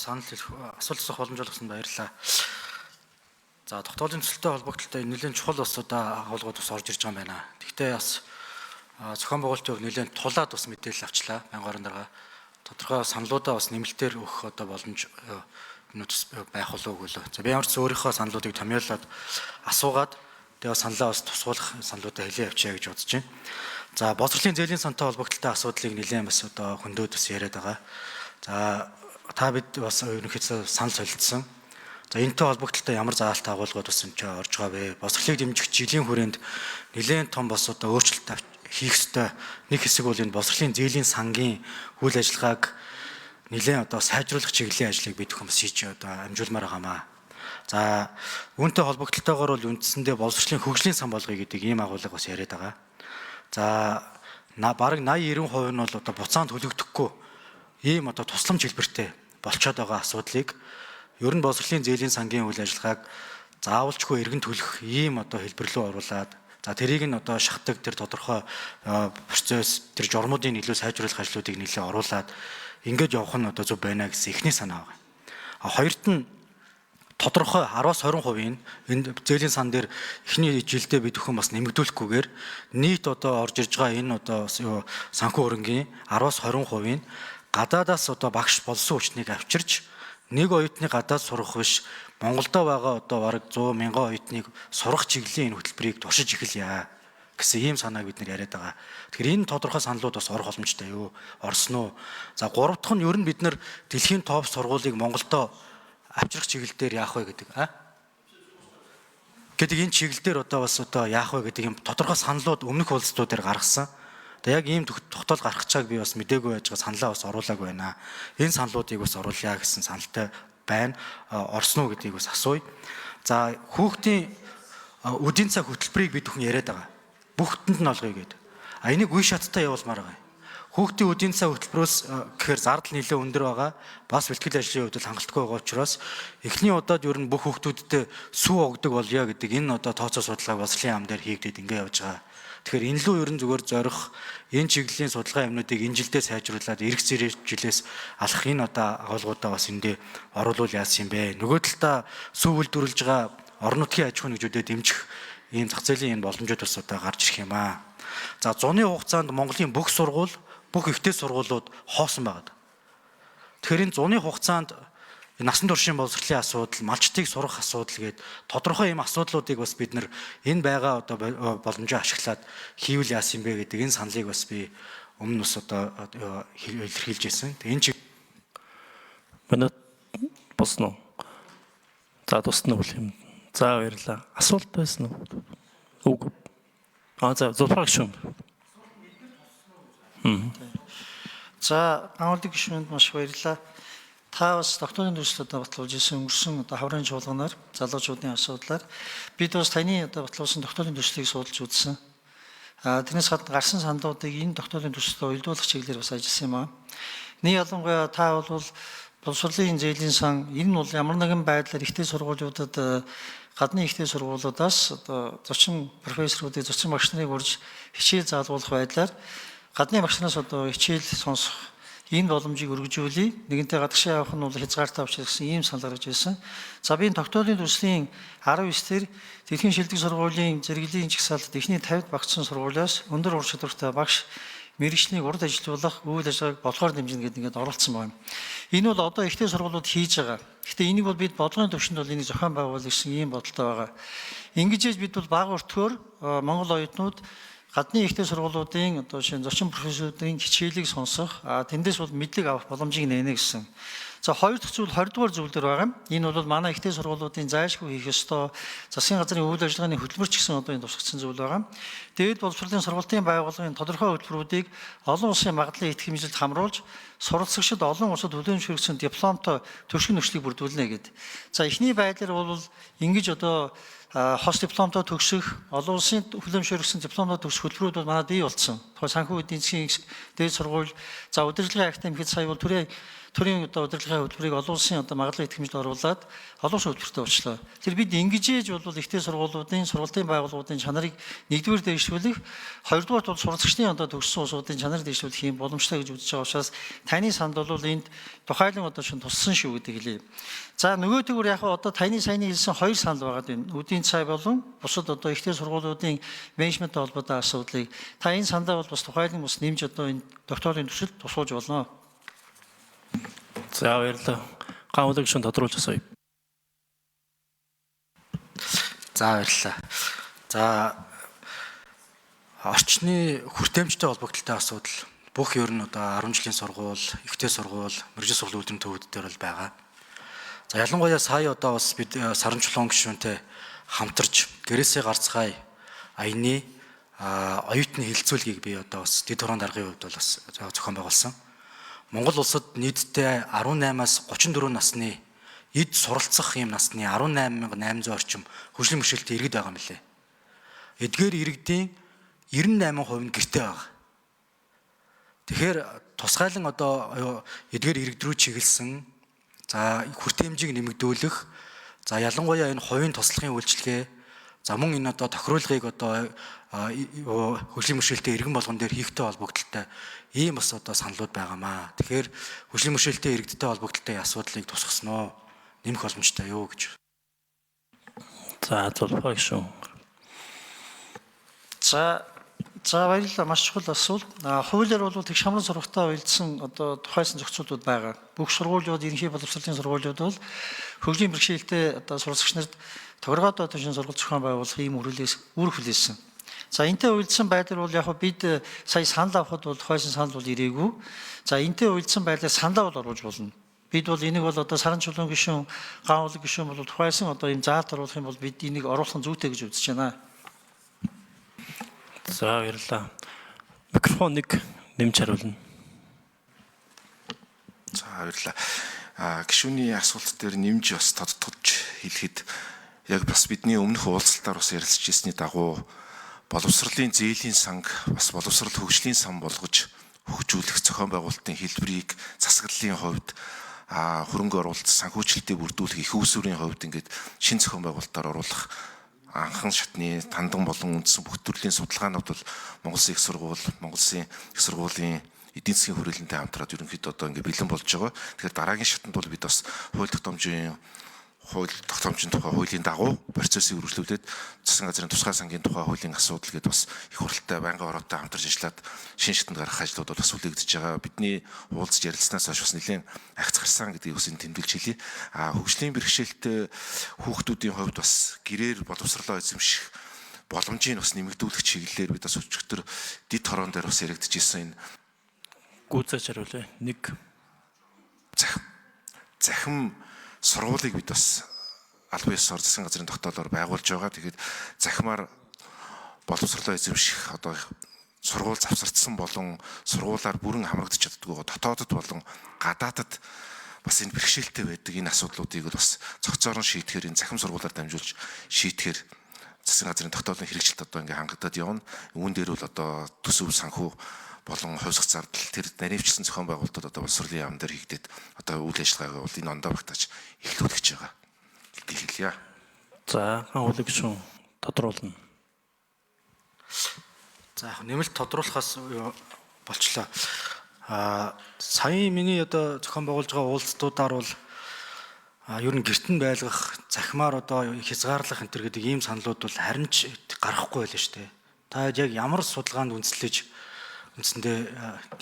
санал асуулт асуух боломж олгосон баярлалаа. За тогтоолын төсөлтэй холбогдлолтой нэлээд чухал усудаа агуулгууд бас орж ирж байгаа юм байна. Гэхдээ бас зохион байгуулалтын хувьд нэлээд тулаад бас мэдээлэл авчлаа. 1026 тодорхой саналуудаа бас нэмэлтээр өгөх одоо боломж байх болов уу гэлөө. За би ямар ч өөрийнхөө саналуудыг томьёолоод асуугаад тэгээ саналаа бас тусгуулах саналуудаа хэлээ явчаа гэж бодож байна. За боловсролын зээлийн сантай холбогдлолтой асуудлыг нэлээд бас одоо хөндөд бас яриад байгаа. За та бид бас ерөнхийдөө санал солилцсон. За энэтэй холбогдлолтой ямар заалт агуулгууд бас энэ орж байгаа вэ? Боловсролыг дэмжих жилийн хүрээнд нэлээд том бас одоо өөрчлөлт хийх ёстой. Нэг хэсэг бол энэ боловсролын зээлийн сангийн үйл ажиллагааг нэлээд одоо сайжруулах чиглэлийн ажлыг бид хүмүүс хийж одоо амжуулмаар байгаамаа. За үүнтэй холбогдлолтойгоор бол үндсэндээ боловсролын хөгжлийн сан болгоё гэдэг ийм агуулга бас яриад байгаа. За бараг 80-90% нь бол одоо буцаанд төлөгдөхгүй ийм одоо тусламж хэлбэртэй болчиход байгаа асуудлыг ер нь боловсролын зээлийн сангийн үйл ажиллагааг заавалчгүй эргэн төлөх ийм одоо хэлбэр рүү оруулаад за тэрийг нь одоо шахдаг тэр тодорхой процесс тэр журмуудын илүү сайжруулах ажлуудыг нэлээд оруулаад ингээд явах нь одоо зөв байна гэсэн эхний санаа байна. Хоёрт нь тодорхой 10-20% энэ зээлийн сан дээр эхний жилдээ бид өхөн бас нэмэгдүүлэхгүйгээр нийт одоо орж ирж байгаа энэ одоо санхүү хөрөнгийн 10-20% гадаадаас одоо багш болсон хүчнийг авчирч нэг оюутны гадаад сурах биш Монголдо байгаа одоо бараг 100 мянган оюутныг сурах чиглэлийн энэ хөтөлбөрийг туршиж эхэлье гэсэн ийм санааг бид нэр яриад байгаа. Тэгэхээр энэ тодорхой саналууд бас орох боломжтой юу? Орсон уу? За гурав дахь нь ер нь бид нар дэлхийн топ сургуулийг Монголдо авчрах чиглэлээр яах вэ гэдэг энэ чиглэлээр одоо бас одоо яах вэ гэдэг юм тодорхой саналууд өмнөх уулзалтуудаар гаргасан. Тэгээ яг ийм тогтоол гарах чааг би бас мдээгүй байж байгаа саналаа бас оруулаагүй байна. Энэ саналуудыг бас оруулъя гэсэн саналтай байна. Орсон уу гэдгийг бас асууя. За хүүхдийн үдийн цаг хөтөлбөрийг бид бүхэн яриад байгаа. Бүгдэнд нь олгоё гэдэг. Энийг үе шаттай явуулмаар байгаа. Хүүхдийн үдийн цаг хөтөлбөрөөс гэхээр зардал нэлээд өндөр байгаа. Бас бэлтгэл ажлын хувьд хангалттай байгаа учраас эхний удаад ер нь бүх хүүхдүүдэд сүү өгдөг болъё гэдэг энэ одоо тооцоо судалгааг боловсролын ам дээр хийгдээд ингэ явж байгаа. Тэгэхээр энэ лүү ер нь зүгээр зорих энэ чиглэлийн судалгаа юмнуудыг энэ жилдээ сайжруулад эх жилээс алах энэ одоо агуулгуудаа бас эндээ оруулах яасан юм бэ? Нөгөө талдаа сүү үйлдвэрлэж байгаа орон нутгийн аж ахуйн нэгжүүдэд дэмжих ийм зах зээлийн энэ боломжууд бас одоо гарч ирэх юм аа. За зуны хугацаанд Монголын бүх сургууль бүх ихтэй сургуулиуд хоосон байгаа. Тэгэхээр энэ зуны хугацаанд насан туршийн боловсролын асуудал, малчтыг сурах асуудал гээд тодорхой юм асуудлуудыг бас бид нар энэ байгаа одоо боломжоо ашиглаад хийвэл яасан юм бэ гэдэг энэ саналыг бас би өмнө бас одоо илэрхийлж ирсэн. Энэ чиг минут босно. За тусна уу юм. За баярлаа. Асуулт байсан уу? Үгүй. За Зулфар гишүүн. За агуулгын гишүүнд маш баярлалаа. Та бас докторийн төслөд батлуулж ирсэн өнгөрсөн одоо хаврын чуулганаар залуучуудын асуудлаар бид бас таны одоо батлуулсан докторийн төслийг судалж үзсэн. Тэрнээс гадна гарсан саналуудыг энэ докторийн төслөд уялдуулах чиглэлээр бас ажилласан юм аа. Нэг ялангуяа та бол боловсролын зээлийн сан энэ нь бол ямар нэгэн байдлаар ихтэй сургуулиудад гадны ихтэй сургуулиудаас одоо зочин профессоруудыг зочин багш нарыг урьж хичээл заалгуулах байдлаар гадны багш нараас одоо хичээл сонсох энэ боломжийг өргөжүүлээ. Нэгэнтээ гадагшаа явах нь бол хязгаартай учраас гэсэн ийм санал гаргаж ирсэн. За би тогтоолын төслийн 19-дэр Дэлхийн шилдэг сургуулийн зэрэглэлийн жагсаалтад эхний 50-д багцсан сургуулиас өндөр ур чадвартай багш мэргэжлийг урд ажилуулах үйл ажиллагааг болохоор дэмжинэ гэдэг ингээд оролцсон байна. Энэ бол одоо ихтэй сургуулиуд хийж байгаа. Гэхдээ энийг бол бид бодлогын төвшөнд бол энийг зохион байгуулах гэсэн ийм бодолтой байгаа. Ингэж бид бол бага өртгөөр Монгол оюутнууд гадны ихтэй сургуулиудын одоо шинэ зочин профессоруудын хичээлийг сонсох, тэндээс бол мэдлэг авах боломжийг нээнэ гэсэн. За хоёр дахь зүйл 20 дугаар зүйл дээр байгаа. Энэ бол манай ихтэй сургуулиудын зайлшгүй хийх ёстой засгийн газрын үйл ажиллагааны хөтөлбөр ч гэсэн одоо энэ тусгацсан зүйл байгаа. Дээд боловсролын сургалтын байгууллагын тодорхой хөтөлбөрүүдийг олон улсын магадлалын эдх хэмжилт хамруулж суралцагчид олон улсад хүлээмжшүүлсэн дипломтой түвшин нөхцөлийг бүрдүүлнэ гэдэг. За эхний байдлаар бол ингэж одоо хос дипломтой төгсөх, олон улсын хүлээмжшүүлсэн дипломтой төгсөх хөтөлбөрүүд бол манай бий болсон. Тэгэхээр санхүү эдийн засгийн дээд сургууль, за удирдлагын академик сая бол түрээ төрийн удирдлагын хөтөлбөрийг олон улсын магадлал итгэмжид оруулаад олон улсын хөтөлбөртэй болчлоо. Тэр бид ингэж ээж бол ихтэй сургуулиудын, сургалтын байгууллагуудын чанарыг нэгдүгээр дэвшүүлэх, хоёрдугаар бол сурвалжчдын төгссөн улсуудын чанарыг дэвшүүлэх юм боломжтой гэж үзэж байгаа учраас таны санд бол энд тухайлан шин туссан шүү гэдэг хэлье. За нөгөөдөгөр яг таны саяны хэлсэн хоёр санал байгаа юм. Үдийн цай болон бусад ихтэй сургуулиудын менежменттэй холбоотой асуудлыг та энэ сандаа бол бас тухайлан бас нэмж энэ докторийн төсөлд тусгуулж болно. За баярлалаа. Гаамлаг шин тодруулж асууя. За баярлалаа. За орчны хүртээмжтэй холбогдлолтой асуудал бүх ер нь 10 жилийн сургууль, ихтэй сургууль, мэргэжил сургууль үүдийн төвүүд дээр бол байгаа. За ялангуяа сая бас бид Саран чулуун гишүүнтэй хамтарч гэрээсээ гарцгаая аяны оюутны хилцүүлгийг би бас дэд хорон даргын хувьд бол бас зохион байгуулсан. Монгол улсад нийтдээ 18-аас 34 насны эд суралцах юм насны 18,800 орчим хөгжлийн бэрхшээлтэй иргэд байгаа юм лээ. Эдгээр иргэдийн 98% нь гэртээ байгаа. Тэгэхээр тусгайлан эдгээр иргэд рүү чиглэсэн за хүртээмжийг нэмэгдүүлэх, за ялангуяа энэ хувийн туслахын үйлчилгээ, за мөн энэ тохируулгыг хөгжлийн бэрхшээлтэй иргэн болгон дээр хийхтэй холбогдлолтой ийм бас саналуд байгаамаа. Тэгэхээр хөгжлийн бэрхшээлтэй иргэдтэй холбогдлолтой асуудлыг тусгасноо нэмэх боломжтой юу гэж. За зөвлөгөө шүү. За баярлалаа. Маш чухал асуулт. Хуулиар бол тэгш хамран сургалтаа уялдсан тухайсан зохицуултууд байгаа. Бүх сургуулиуд, ерөнхий боловсролын сургуулиуд бол хөгжлийн бэрхшээлтэй сурагч нарт тогтвортой түвшин сургалт зохион байгуулах ийм үр хүлээсэн. За энтэй уялдсан байдлаар бол яг бид сая санал авахд бол тухайсан санал бол ирээгүй. За энтэй уялдсан байдлаар саналаа бол оруулж болно. Бид бол энийг бол Саран чулуун гишүүн, Гаамлаг гишүүн бол тухайсан ийм заалт оруулах юм бол бид энийг оруулах нь зүйтэй гэж үзэж байна. За баярлалаа. Микрофоныг нэмж хариулна. За баярлалаа. Гишүүний асуулт дээр нэмж бас тодтогч хэлэхэд яг бас бидний өмнөх уулзалтаар бас ярилцж ирсний дагуу боловсролын зээлийн санг бас боловсрол хөгжлийн сан болгож хөгжүүлэх зохион байгуулалтын хэлбэрийг засаглалын хувьд хөрөнгө оруулалт санхүүжилтийг бүрдүүлэх их усүрийн хувьд ингээд шин зохион байгуулалтаар оруулах анхан шатны тандан болон үндсэн бүх төрлийн судалгаанууд бол Монгол Улсын их сургууль, Монгол Улсын их сургуулийн эдийн засгийн хүрээлэнтэй хамтраад ерөнхийдөө ингээд бэлэн болж байгаа. Тэгэхээр дараагийн шатанд бол бид бас хууль тогтоомжийн тухай хуулийн дагуу процессыг үргэлжлүүлээд засгийн газрын тусгай сангийн тухай хуулийн асуудал гэдээ бас их хуралтай байнгын ороотой хамтарч ажиллаад шин шатанд гарах ажлууд бол бас үлээгдэж байгаа. Бидний уулзж ярилцсанаас хойш бас нэлээд агц гарсан гэдгийг бас тэмдэглэж хэлье. Хөгжлийн бэрхшээлтэй хүүхдүүдийн хувьд бас гэрээр боловсролоо эзэмших боломжийг бас нэмэгдүүлэх чиглэлээр бид бас өчигдөр дид хорон дээр бас яригдчихсэн энэ гүйцэж хариулъя. 1 захим сургуулийг бид бас албан ёсоор засгийн газрын тогтоолоор байгуулж байгаа. Тэгээд захимаар боловсролоо эзэмших сургууль завсардсан болон сургуулаар бүрэн хамрагдаж чаддгүй дотоодод болон гадаадад бас энэ бэрхшээлтэй байдаг энэ асуудлуудыг бас цогцоор нь шийдэхээр энэ захим сургуулаар дамжуулж шийдэхээр засгийн газрын тогтоолын хэрэгжилт ингээд хангагдаад явна. Үүн дээр бол төсөв санхүү болон хувьсах зардал тэр наривчлсан зохион байгуулалтад боловсролын яам дээр хийгдээд үйл ажиллагааг бол энэ ондоо багтааж эхлүүлж байгаа. Гэдгийг хэлье. За Гаамлаг гишүүн тодруулна. За яг нэмэлт тодруулахаас болчлоо. Сая миний зохион байгуулж байгаа уулзтуудаар бол ер нь гэртэн байлгах, захимаар хязгаарлах энэ төр гэдэг ийм саналуд бол харин ч гарахгүй байлаа шүү дээ. Та яг ямар судалгаанд үндэслэж үндсэндээ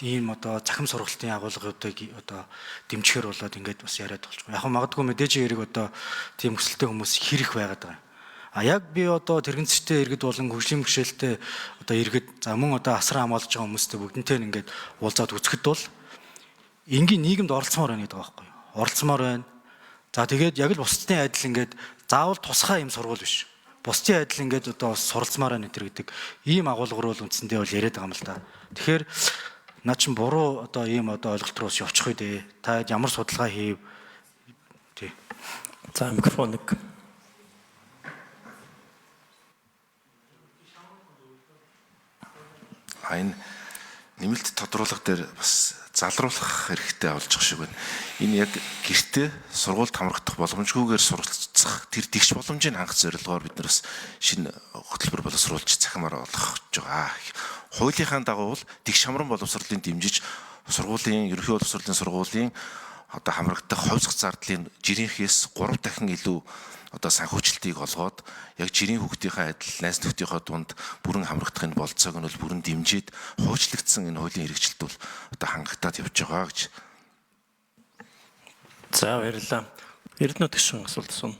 ийм захим сургалтын агуулгуудыг дэмжихээр болоод ингээд бас яриад болж байгаа. Яг магадгүй мэдээж хэрэг тийм хүсэлтэй хүмүүс хэрэг байгаад байгаа. Яг би тэрэгцтэй иргэд болон хөгжлийн бэрхшээлтэй иргэд за мөн асран хамгаалж байгаа хүмүүстэй бүгднтэй ингээд уулзаад үзэхэд бол энгийн нийгэмд оролцмоор байна гэдэг байгаа байхгүй юу? Оролцмоор байна. За тэгээд яг л бусдын адил ингээд заавал тусгай юм сургууль биш. Бусдын адил ингээд суралцмаар байна гэдэг ийм агуулгаар бол үндсэндээ бол яриад байгаа юм л да. Тэгэхээр наа чин буруу ийм ойлголт руу явчих үү дээ. Та ямар судалгаа хийв? Тий. За микрофоныг энэ нэмэлт тодруулга дээр бас залруулах хэрэгтэй болж байгаа шиг байна. Энэ яг гэртээ сургуульд хамрагдах боломжгүйгээр суралцах тэр тэгш боломжийг хангах зорилгоор бид нар бас шинэ хөтөлбөр боловсруулж захимаар олгох гэж байгаа. Хуулийнхаа дагуу бол тэгш хамран боловсролын дэмжиж сургуулийн ерөнхий боловсролын сургуулийн одоо хамрагдах хувьсах зардлын жирийнхээс 3 дахин илүү одоо санхүүжилтийг олгоод яг жирийн хүүхдийнхээ адил найз нөхдийнхөө дунд бүрэн хамрагдахын болцоог нь бол бүрэн дэмжиж хуучлагдсан энэ хуулийн хэрэгжилт бол одоо хангагдаад явж байгаа гэж. За баярлалаа. Эрдэнэт гишүүн асуулт асууна.